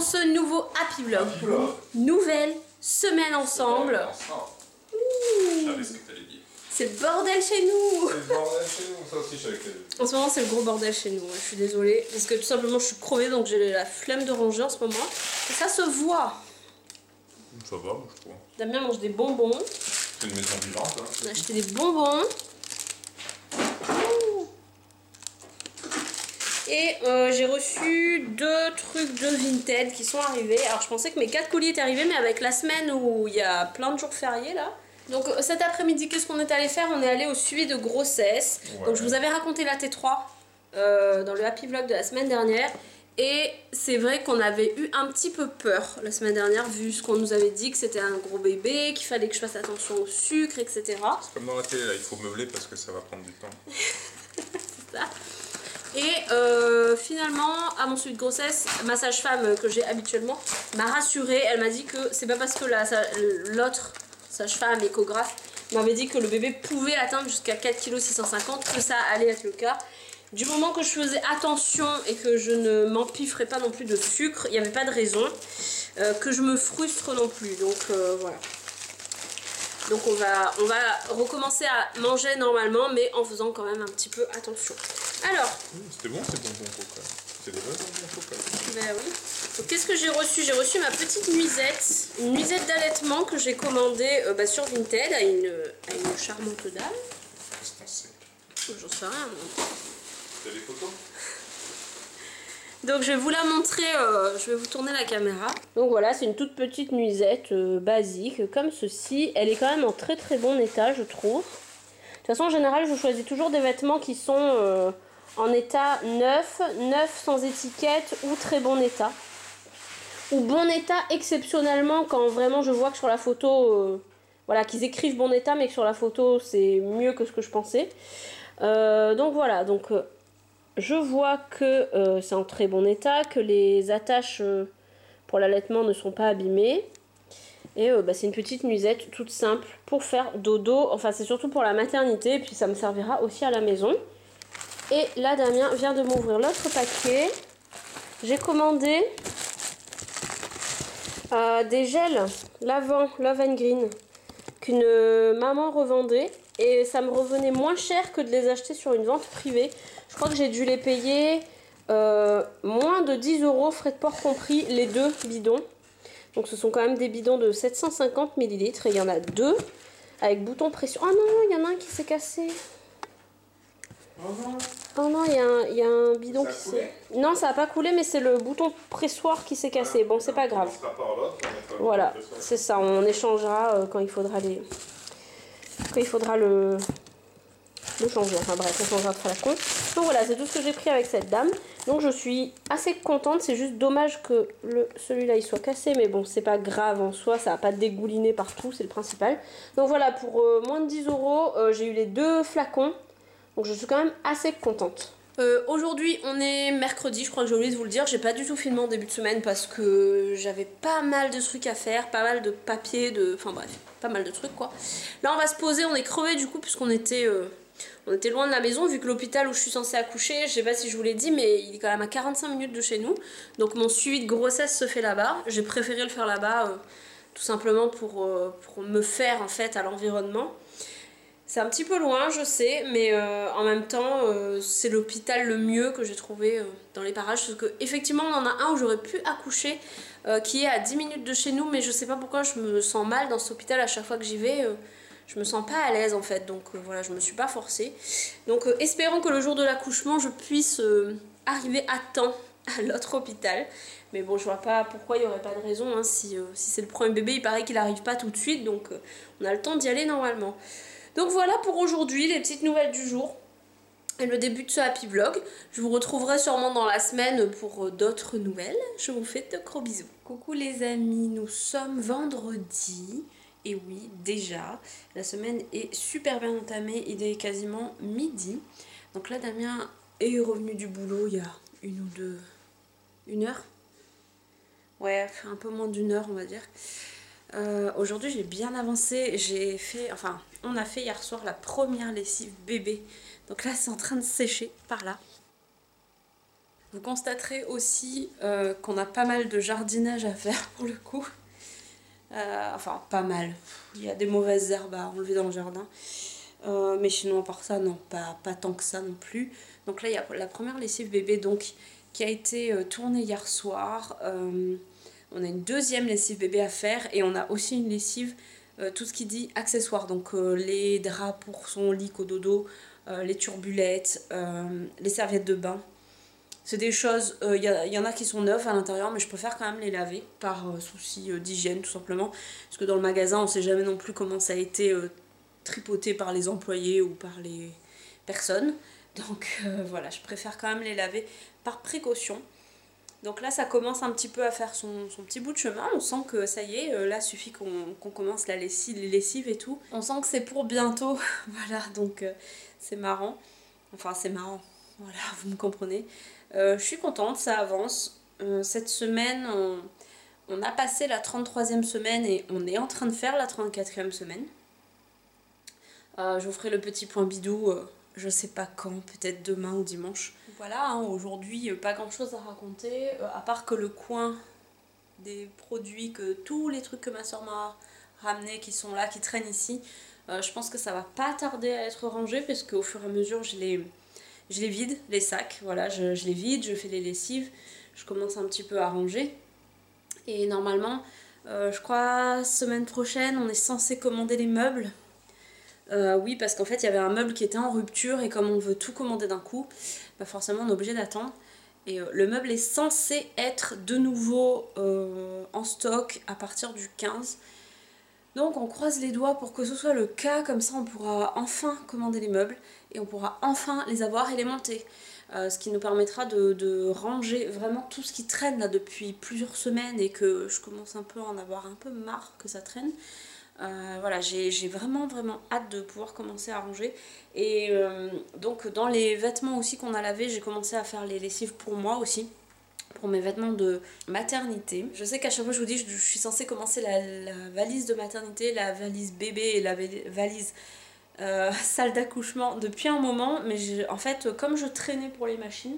ce nouveau Happy Vlog. Nouvelle semaine ensemble. C'est le bordel chez nous. C'est le bordel chez nous, ça aussi je savais que... En ce moment c'est le gros bordel chez nous, je suis désolée. Parce que tout simplement je suis crevée donc j'ai la flemme de ranger en ce moment. Et ça se voit. Ça va, moi je trouve. Damien mange des bonbons. C'est une maison vivante. Hein. On a acheté des bonbons. Et j'ai reçu 2 trucs de Vinted qui sont arrivés. Alors je pensais que mes 4 colis étaient arrivés, mais avec la semaine où il y a plein de jours fériés là. Donc cet après-midi, qu'est-ce qu'on est allé faire? On est allé au suivi de grossesse. Ouais. Donc je vous avais raconté la T3 dans le Happy Vlog de la semaine dernière. Et c'est vrai qu'on avait eu un petit peu peur la semaine dernière, vu ce qu'on nous avait dit, que c'était un gros bébé, qu'il fallait que je fasse attention au sucre, etc. C'est comme dans la télé, là, il faut meubler parce que ça va prendre du temps. C'est ça. Et finalement, à mon suivi de grossesse, ma sage-femme que j'ai habituellement m'a rassurée. Elle m'a dit que c'est pas parce que l'autre sage-femme échographe m'avait dit que le bébé pouvait atteindre jusqu'à 4,650 kg que ça allait être le cas. Du moment que je faisais attention et que je ne m'empiffrais pas non plus de sucre, il n'y avait pas de raison que je me frustre non plus. Donc voilà. Donc on va recommencer à manger normalement, mais en faisant quand même un petit peu attention. Alors. C'était bon ces bonbons coca. C'était des vrais bonbons coca. Ben oui. Donc qu'est-ce que j'ai reçu? J'ai reçu ma petite nuisette. Une nuisette d'allaitement que j'ai commandée sur Vinted à une charmante dame. Qu'est-ce qu'on sait? J'en sais rien. T'as des photos? Donc je vais vous la montrer, je vais vous tourner la caméra. Donc voilà, c'est une toute petite nuisette basique, comme ceci. Elle est quand même en très très bon état, je trouve. De toute façon, en général, je choisis toujours des vêtements qui sont en état neuf sans étiquette ou très bon état. Ou bon état exceptionnellement quand vraiment je vois que sur la photo, voilà, qu'ils écrivent bon état, mais que sur la photo c'est mieux que ce que je pensais. Donc voilà, donc... je vois que c'est en très bon état, que les attaches pour l'allaitement ne sont pas abîmées. Et c'est une petite nuisette toute simple pour faire dodo. Enfin, c'est surtout pour la maternité, et puis ça me servira aussi à la maison. Et là, Damien vient de m'ouvrir l'autre paquet. J'ai commandé des gels lavant Love and Green qu'une maman revendait. Et ça me revenait moins cher que de les acheter sur une vente privée. Je crois que j'ai dû les payer moins de 10 €, frais de port compris, les 2 bidons. Donc ce sont quand même des bidons de 750 ml. Et il y en a 2 avec bouton pression. Oh non, il y en a un qui s'est cassé. Oh non, il y a un bidon qui s'est... Non, ça n'a pas coulé, mais c'est le bouton pressoir qui s'est cassé. Bon, c'est pas grave. Voilà, c'est ça. On échangera quand il faudra les... Quand il faudra le changer. Enfin bref, on changera de flacon. Donc voilà, c'est tout ce que j'ai pris avec cette dame. Donc je suis assez contente. C'est juste dommage que celui-là il soit cassé. Mais bon, c'est pas grave en soi. Ça va pas dégouliné partout, c'est le principal. Donc voilà, pour moins de 10 €, j'ai eu les 2 flacons. Donc je suis quand même assez contente. Aujourd'hui on est mercredi, je crois que j'ai oublié de vous le dire. J'ai pas du tout filmé en début de semaine parce que j'avais pas mal de trucs à faire, pas mal de papier, enfin bref, pas mal de trucs quoi. Là on va se poser, on est crevé du coup puisqu'on était loin de la maison vu que l'hôpital où je suis censée accoucher, je sais pas si je vous l'ai dit mais il est quand même à 45 minutes de chez nous. Donc mon suivi de grossesse se fait là-bas, j'ai préféré le faire là-bas tout simplement pour me faire en fait à l'environnement. C'est un petit peu loin, je sais, mais en même temps, c'est l'hôpital le mieux que j'ai trouvé dans les parages. Parce qu'effectivement, on en a un où j'aurais pu accoucher, qui est à 10 minutes de chez nous, mais je sais pas pourquoi je me sens mal dans cet hôpital à chaque fois que j'y vais. Je me sens pas à l'aise en fait, donc voilà, je me suis pas forcée. Donc espérons que le jour de l'accouchement, je puisse arriver à temps à l'autre hôpital. Mais bon, je vois pas pourquoi il n'y aurait pas de raison. Hein, si c'est le premier bébé, il paraît qu'il arrive pas tout de suite, donc on a le temps d'y aller normalement. Donc voilà pour aujourd'hui, les petites nouvelles du jour et le début de ce Happy Vlog. Je vous retrouverai sûrement dans la semaine pour d'autres nouvelles. Je vous fais de gros bisous. Coucou les amis, nous sommes vendredi. Et oui, déjà, la semaine est super bien entamée, il est quasiment midi. Donc là, Damien est revenu du boulot il y a une heure. Ouais, un peu moins d'1 heure on va dire. Aujourd'hui j'ai bien avancé, on a fait hier soir la première lessive bébé, donc là c'est en train de sécher par là. Vous constaterez aussi qu'on a pas mal de jardinage à faire pour le coup. Enfin, pas mal. Il y a des mauvaises herbes à enlever dans le jardin. Mais sinon, à part ça, non, pas tant que ça non plus. Donc là, il y a la première lessive bébé donc, qui a été tournée hier soir. On a une deuxième lessive bébé à faire et on a aussi une lessive, tout ce qui dit accessoires. Donc les draps pour son lit cododo, les turbulettes, les serviettes de bain. C'est des choses, y en a qui sont neuves à l'intérieur, mais je préfère quand même les laver par souci d'hygiène tout simplement. Parce que dans le magasin, on ne sait jamais non plus comment ça a été tripoté par les employés ou par les personnes. Donc voilà, je préfère quand même les laver par précaution. Donc là, ça commence un petit peu à faire son petit bout de chemin. On sent que ça y est, là, suffit qu'on commence les lessives et tout. On sent que c'est pour bientôt. Voilà, donc c'est marrant. Enfin, c'est marrant. Voilà, vous me comprenez. Je suis contente, ça avance. Cette semaine, on a passé la 33e semaine et on est en train de faire la 34e semaine. Je vous ferai le petit point bidou, je sais pas quand, peut-être demain ou dimanche. Voilà, hein, aujourd'hui, pas grand chose à raconter, à part que le coin des produits, que tous les trucs que ma soeur m'a ramenés qui sont là, qui traînent ici, je pense que ça va pas tarder à être rangé parce qu'au fur et à mesure, je les vide, les sacs, voilà, je les vide, je fais les lessives, je commence un petit peu à ranger. Et normalement, je crois, semaine prochaine, on est censé commander les meubles. Oui, parce qu'en fait, il y avait un meuble qui était en rupture et comme on veut tout commander d'un coup, bah forcément, on est obligé d'attendre. Et le meuble est censé être de nouveau en stock à partir du 15. Donc on croise les doigts pour que ce soit le cas, comme ça on pourra enfin commander les meubles et on pourra enfin les avoir et les monter. Ce qui nous permettra de ranger vraiment tout ce qui traîne là depuis plusieurs semaines et que je commence un peu à en avoir un peu marre que ça traîne. Voilà, j'ai vraiment hâte de pouvoir commencer à ranger. Et donc dans les vêtements aussi qu'on a lavés, j'ai commencé à faire les lessives pour moi aussi. Pour mes vêtements de maternité. Je sais qu'à chaque fois je vous dis je suis censée commencer la valise de maternité, la valise bébé et la valise salle d'accouchement depuis un moment, mais en fait comme je traînais pour les machines,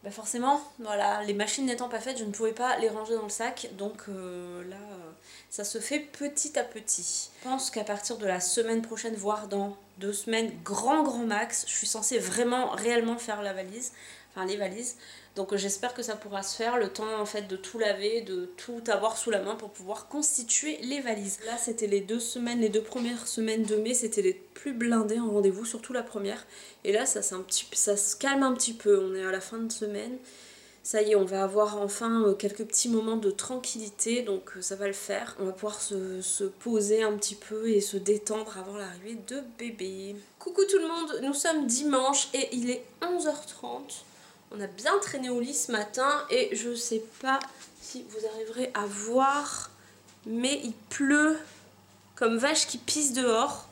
bah forcément, voilà, les machines n'étant pas faites, je ne pouvais pas les ranger dans le sac, donc là, ça se fait petit à petit. Je pense qu'à partir de la semaine prochaine, voire dans 2 semaines, grand max, je suis censée vraiment, réellement faire la valise, enfin les valises. Donc j'espère que ça pourra se faire, le temps en fait de tout laver, de tout avoir sous la main pour pouvoir constituer les valises. Là c'était les 2 premières semaines de mai, c'était les plus blindés en rendez-vous, surtout la première. Et là ça se calme un petit peu, on est à la fin de semaine. Ça y est, on va avoir enfin quelques petits moments de tranquillité, donc ça va le faire. On va pouvoir se poser un petit peu et se détendre avant l'arrivée de bébé. Coucou tout le monde, nous sommes dimanche et il est 11h30. On a bien traîné au lit ce matin et je sais pas si vous arriverez à voir, mais il pleut comme vache qui pisse dehors.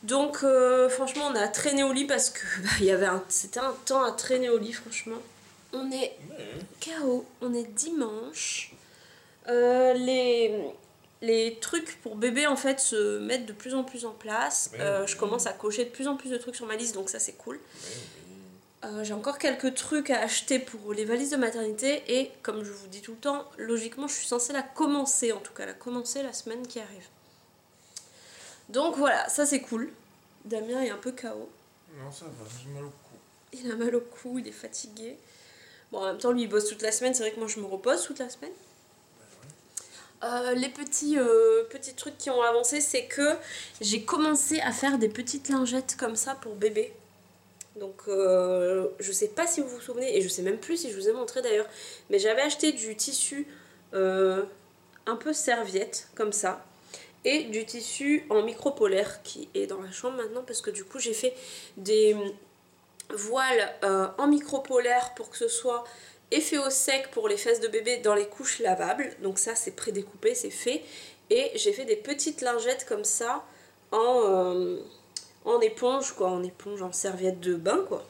Donc franchement on a traîné au lit parce que c'était un temps à traîner au lit franchement. On est KO, on est dimanche. Les trucs pour bébé en fait se mettent de plus en plus en place. Je commence à cocher de plus en plus de trucs sur ma liste, donc ça c'est cool. J'ai encore quelques trucs à acheter pour les valises de maternité et comme je vous dis tout le temps, logiquement je suis censée la commencer, en tout cas la commencer la semaine qui arrive. Donc voilà, ça c'est cool. Damien est un peu KO. Non ça va, j'ai mal au cou. Il a mal au cou, il est fatigué. Bon en même temps lui il bosse toute la semaine, c'est vrai que moi je me repose toute la semaine. Les petits trucs qui ont avancé, c'est que j'ai commencé à faire des petites lingettes comme ça pour bébé. Donc je sais pas si vous vous souvenez, et je sais même plus si je vous ai montré d'ailleurs, mais j'avais acheté du tissu un peu serviette comme ça, et du tissu en micro-polaire qui est dans la chambre maintenant parce que du coup j'ai fait des voiles en micro-polaire pour que ce soit effet au sec pour les fesses de bébé dans les couches lavables, donc ça c'est prédécoupé, c'est fait, et j'ai fait des petites lingettes comme ça en éponge quoi, en serviette de bain quoi.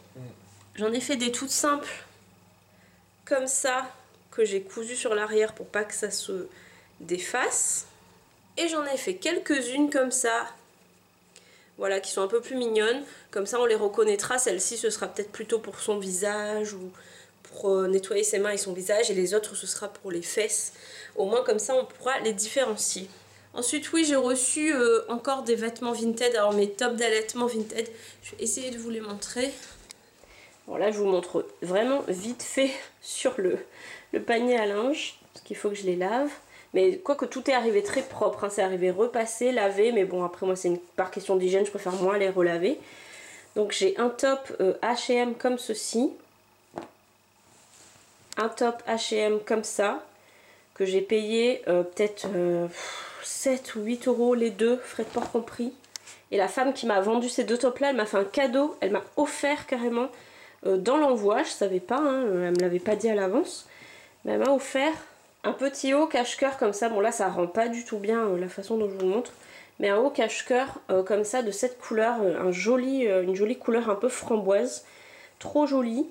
J'en ai fait des toutes simples comme ça que j'ai cousu sur l'arrière pour pas que ça se défasse, et j'en ai fait quelques-unes comme ça Voilà, qui sont un peu plus mignonnes. Comme ça on les reconnaîtra. Celle-ci ce sera peut-être plutôt pour son visage ou pour nettoyer ses mains et son visage. Et les autres ce sera pour les fesses. Au moins comme ça on pourra les différencier. Ensuite oui, j'ai reçu encore des vêtements Vinted. Alors mes tops d'allaitement Vinted. Je vais essayer de vous les montrer. Bon là je vous montre vraiment vite fait sur le panier à linge. Parce qu'il faut que je les lave. Mais quoique tout est arrivé très propre, hein, c'est arrivé repassé, lavé, mais bon après moi c'est par question d'hygiène, je préfère moins les relaver. Donc j'ai un top H&M comme ceci, un top H&M comme ça, que j'ai payé peut-être 7 ou 8 euros les deux, frais de port compris. Et la femme qui m'a vendu ces deux tops là, elle m'a fait un cadeau, elle m'a offert carrément dans l'envoi, je savais pas, hein, elle me l'avait pas dit à l'avance, mais elle m'a offert un petit haut cache-cœur comme ça. Bon là ça rend pas du tout bien la façon dont je vous le montre, mais un haut cache-cœur comme ça de cette couleur, une jolie couleur un peu framboise, trop jolie,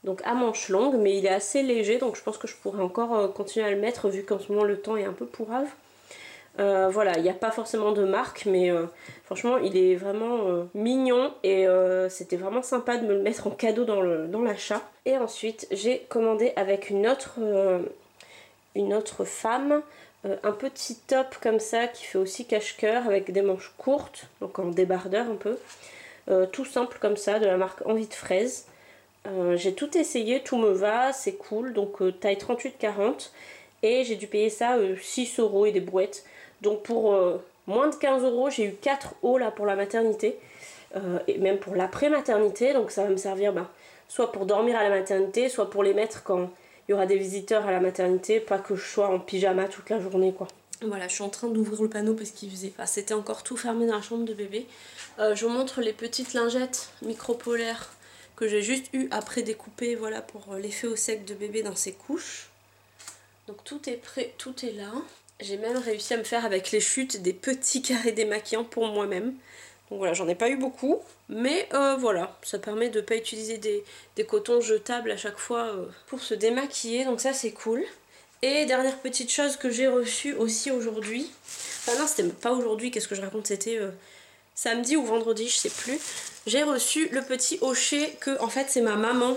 donc à manches longues, mais il est assez léger donc je pense que je pourrais encore continuer à le mettre vu qu'en ce moment le temps est un peu pourrave. Voilà, il n'y a pas forcément de marque, mais franchement il est vraiment mignon et c'était vraiment sympa de me le mettre en cadeau dans l'achat. Et ensuite j'ai commandé avec une autre femme, un petit top comme ça qui fait aussi cache-cœur avec des manches courtes, donc en débardeur un peu, tout simple comme ça, de la marque Envie de fraise. J'ai tout essayé, tout me va, c'est cool, donc taille 38-40 et j'ai dû payer ça 6 euros et des brouettes. Donc pour moins de 15 euros, j'ai eu 4 hauts là pour la maternité et même pour l'après-maternité, donc ça va me servir soit pour dormir à la maternité, soit pour les mettre quand il y aura des visiteurs à la maternité, pas que je sois en pyjama toute la journée quoi. Voilà, je suis en train d'ouvrir le panneau parce qu'il faisait... Enfin, c'était encore tout fermé dans la chambre de bébé. Je vous montre les petites lingettes micro-polaires que j'ai juste eu après découper, voilà, pour l'effet au sec de bébé dans ses couches. Donc tout est prêt, tout est là. J'ai même réussi à me faire avec les chutes des petits carrés démaquillants pour moi-même. Donc voilà, j'en ai pas eu beaucoup, mais voilà, ça permet de ne pas utiliser des cotons jetables à chaque fois pour se démaquiller, donc ça c'est cool. Et dernière petite chose que j'ai reçue aussi aujourd'hui, enfin non c'était pas aujourd'hui, qu'est-ce que je raconte, c'était samedi ou vendredi, je sais plus. J'ai reçu le petit hochet que en fait c'est ma maman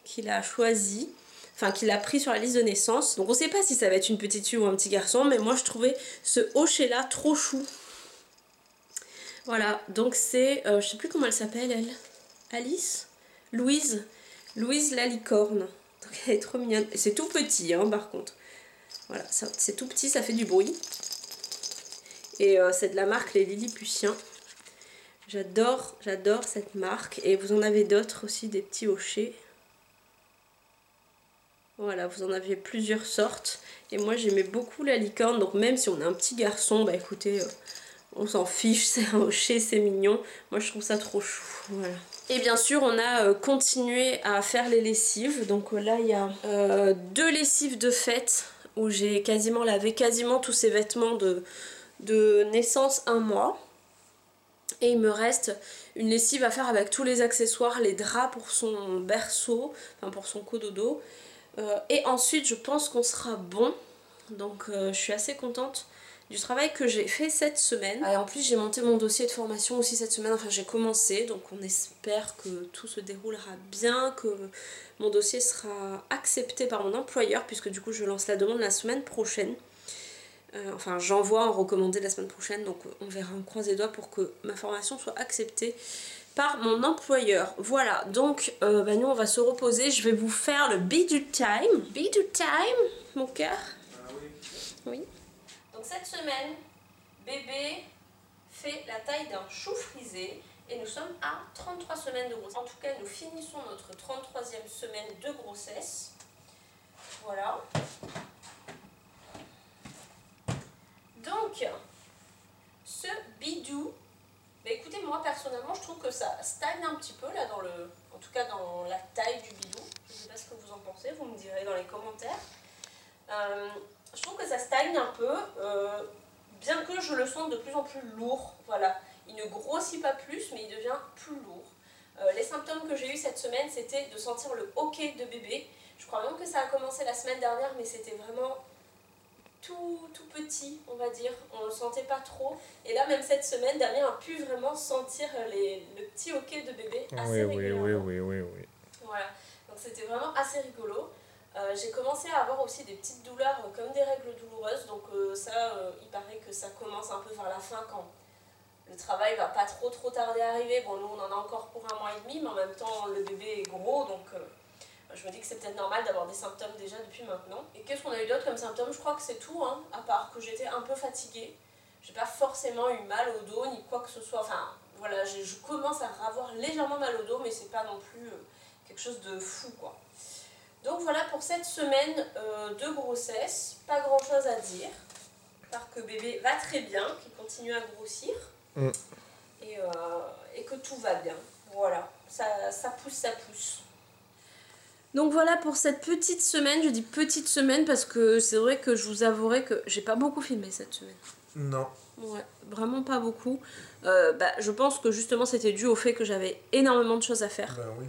qui l'a choisi, enfin qui l'a pris sur la liste de naissance. Donc on sait pas si ça va être une petite fille ou un petit garçon, mais moi je trouvais ce hochet là trop chou. Voilà, donc c'est, je sais plus comment elle s'appelle elle, Alice, Louise la licorne. Donc elle est trop mignonne. Et c'est tout petit hein, par contre. Voilà, c'est tout petit, ça fait du bruit. Et c'est de la marque les Lilliputiens. J'adore cette marque. Et vous en avez d'autres aussi, des petits hochets. Voilà, vous en aviez plusieurs sortes. Et moi j'aimais beaucoup la licorne, donc même si on a un petit garçon, bah écoutez... on s'en fiche, c'est un hochet, c'est mignon. Moi je trouve ça trop chou. Voilà. Et bien sûr on a continué à faire les lessives. Donc là il y a 2 lessives de fête où j'ai quasiment lavé quasiment tous ces vêtements de naissance 1 mois. Et il me reste une lessive à faire avec tous les accessoires, les draps pour son berceau, enfin pour son cododo. Et ensuite je pense qu'on sera bon. Donc je suis assez contente du travail que j'ai fait cette semaine. Et en plus j'ai monté mon dossier de formation aussi cette semaine, enfin j'ai commencé, donc on espère que tout se déroulera bien, que mon dossier sera accepté par mon employeur, puisque du coup je lance la demande la semaine prochaine. Enfin j'envoie en recommandé la semaine prochaine, donc on verra, on croise les doigts pour que ma formation soit acceptée par mon employeur. Voilà, donc nous on va se reposer, je vais vous faire le bidou time. Bidou time, mon cœur. Oui. Donc cette semaine, bébé fait la taille d'un chou frisé et nous sommes à 33 semaines de grossesse. En tout cas, nous finissons notre 33e semaine de grossesse. Voilà. Donc, ce bidou, bah écoutez, moi personnellement, je trouve que ça stagne un petit peu là en tout cas dans la taille du bidou. Je ne sais pas ce que vous en pensez, vous me direz dans les commentaires. Je trouve que ça stagne un peu, bien que je le sente de plus en plus lourd. Voilà, il ne grossit pas plus, mais il devient plus lourd. Les symptômes que j'ai eu cette semaine, c'était de sentir le hoquet de bébé. Je crois même que ça a commencé la semaine dernière, mais c'était vraiment tout tout petit, on va dire. On le sentait pas trop. Et là, même cette semaine, Damien a pu vraiment sentir le petit hoquet de bébé assez régulièrement. Oui. Voilà, donc c'était vraiment assez rigolo. J'ai commencé à avoir aussi des petites douleurs comme des règles douloureuses, donc il paraît que ça commence un peu vers la fin quand le travail va pas trop tarder à arriver. Bon, nous on en a encore pour 1 mois et demi, mais en même temps le bébé est gros, donc je me dis que c'est peut-être normal d'avoir des symptômes déjà depuis maintenant. Et qu'est-ce qu'on a eu d'autre comme symptômes? Je crois que c'est tout, hein, à part que j'étais un peu fatiguée. J'ai pas forcément eu mal au dos ni quoi que ce soit, enfin voilà, je commence à avoir légèrement mal au dos, mais c'est pas non plus quelque chose de fou quoi. Donc voilà pour cette semaine de grossesse, pas grand chose à dire, à part que bébé va très bien, qu'il continue à grossir et que tout va bien. Voilà, ça pousse. Donc voilà pour cette petite semaine, je dis petite semaine parce que c'est vrai que je vous avouerai que j'ai pas beaucoup filmé cette semaine. Non. Ouais, vraiment pas beaucoup. Je pense que justement c'était dû au fait que j'avais énormément de choses à faire. Ben oui.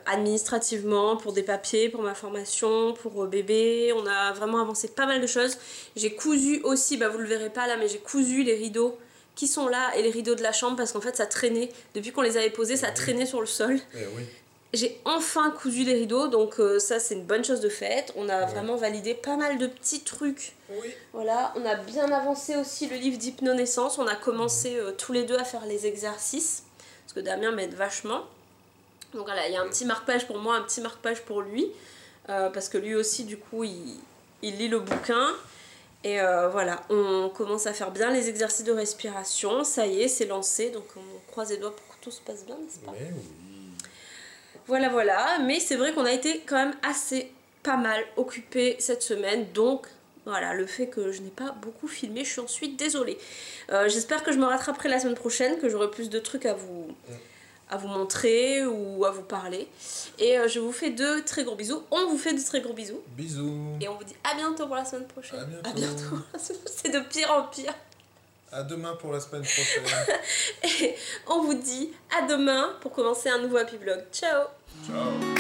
Administrativement, pour des papiers, pour ma formation, pour bébé, on a vraiment avancé pas mal de choses. J'ai cousu aussi, vous le verrez pas là, mais j'ai cousu les rideaux qui sont là et les rideaux de la chambre parce qu'en fait ça traînait, depuis qu'on les avait posés, ça traînait sur le sol. Oui. J'ai enfin cousu les rideaux, donc ça c'est une bonne chose de faite. On a vraiment validé pas mal de petits trucs. Oui. Voilà, on a bien avancé aussi le livre d'hypnonaissance. On a commencé tous les deux à faire les exercices, parce que Damien m'aide vachement. Donc voilà, il y a un petit marque-page pour moi, un petit marque-page pour lui, parce que lui aussi du coup il lit le bouquin. Et voilà, on commence à faire bien les exercices de respiration. Ça y est, c'est lancé, donc on croise les doigts pour que tout se passe bien, n'est-ce pas? Mais oui. Voilà, mais c'est vrai qu'on a été quand même pas mal occupés cette semaine, donc voilà, le fait que je n'ai pas beaucoup filmé, je suis ensuite désolée. J'espère que je me rattraperai la semaine prochaine, que j'aurai plus de trucs à vous montrer ou à vous parler. Et je vous fais de très gros bisous. On vous fait de très gros bisous. Bisous. Et on vous dit à bientôt pour la semaine prochaine. À bientôt. C'est de pire en pire. À demain pour la semaine prochaine. Et on vous dit à demain pour commencer un nouveau Happy Vlog. Ciao. Ciao.